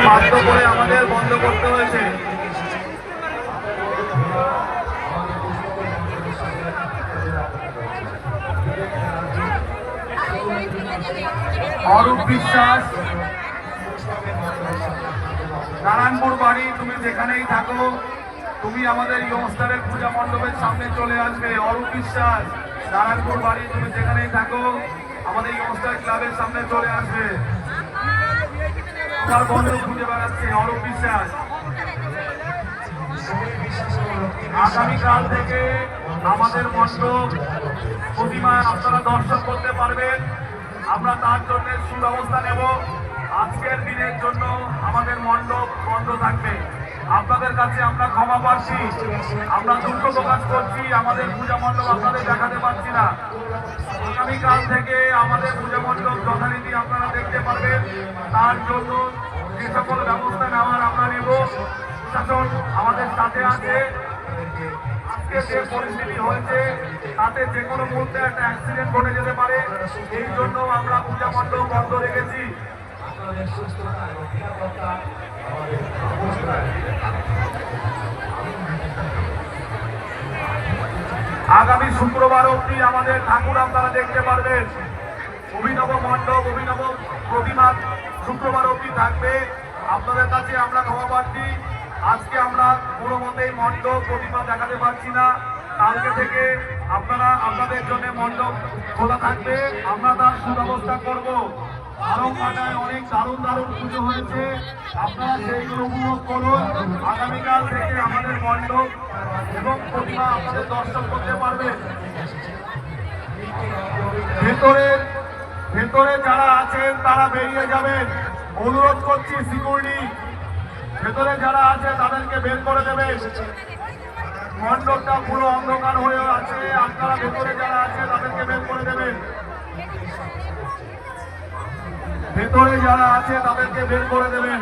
বাধ্য করে আমাদের বন্ধ করতে হয়েছে। অরূপ বিশ্বাস, নারায়ণপুর বাড়ি, তুমি যেখানেই থাকো তুমি আমাদের ইয়ংস্টারের পূজা মণ্ডপের সামনে চলে আসবে। অরূপ বিশ্বাস, নারায়ণপুর বাড়ি, তুমি যেখানেই থাকো আমাদের ইয়ংস্টার ক্লাবের সামনে চলে আসবে। তার বন্ধু খুঁজে বেড়াচ্ছে অরূপ বিশ্বাস। আগামীকাল থেকে আমাদের মণ্ডপ প্রতিমা আপনারা দর্শন করতে পারবেন। আমরা তার জন্য সুব্যবস্থা নেব। আজকের দিনের জন্য আমাদের মণ্ডপ বন্ধ থাকবে। আপনাদের কাছে আমরা ক্ষমা পাচ্ছি, আমরা দুঃখ প্রকাশ করছি, আমাদের পূজা মণ্ডপ আপনাদের দেখাতে পারছি না। আগামীকাল থেকে আমাদের পূজা মণ্ডপ যথারীতি আপনারা দেখতে পারবেন। তার জন্য যে সকল ব্যবস্থা নেওয়ার আমরা নেব। প্রশাসন আমাদের সাথে আছে। আজকে যে পরিস্থিতি হয়েছে তাতে যে কোনো মুহূর্তে একটা অ্যাক্সিডেন্ট ঘটে যেতে পারে, এই জন্য আমরা পূজা মণ্ডপ বন্ধ রেখেছি। আগামী শুক্রবার অবধি আমাদের ঠাকুর আপনারা দেখতে পারবেন। অভিনব মণ্ডপ, অভিনব প্রতিমা শুক্রবার অবধি থাকবে। আপনাদের কাছে আমরা ক্ষমা পাচ্ছি, আজকে আমরা কোনো মতেই মণ্ডপ প্রতিমা দেখাতে পারছি না। কালকে থেকে আপনারা আপনাদের জন্য মণ্ডপ খোলা থাকবে, আমরা তার সুব্যবস্থা করব। আরংঘাটায় অনেক দারুণ দারুণ পুজো হয়েছে, আপনারা সেইগুলো উপভোগ করুন। আগামীকাল থেকে আমাদের মণ্ডপ এবং প্রতিমা আপনাদের দর্শন করতে পারবেন। ভেতরে যারা আছেন তারা বেরিয়ে যাবেন, অনুরোধ করছি। সিকিউরিটি ভেতরে যারা আছে তাদেরকে বের করে দেবেন। মণ্ডপটা পুরো অন্ধকার হয়ে আছে, আপনারা ভেতরে যারা আছে তাদেরকে বের করে দেবেন। ভেতরে যারা আছে তাদেরকে বের করে দেবেন।